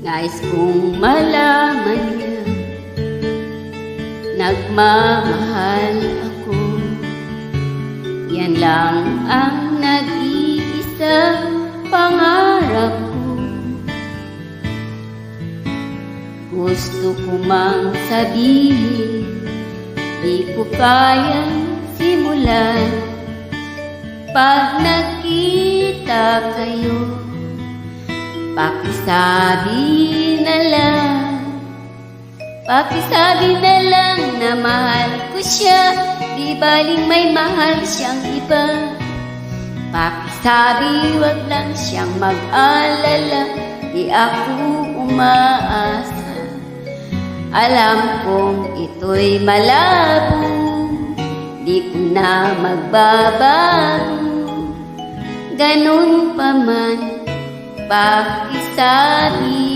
Nais kong malaman niya nagmamahal ako. Yan lang ang nag-iisang pangarap ko. Gusto ko mang sabihin, di ko kayang simulan. Pag nakita kayo, pakisabi na lang, pakisabi na lang na mahal ko siya, di baling may mahal siyang iba. Pakisabi wag lang siyang mag-alala, di ako umaasa. Alam kong ito'y malabo, di ko na magbabago. Ganun pa man, pakisabi.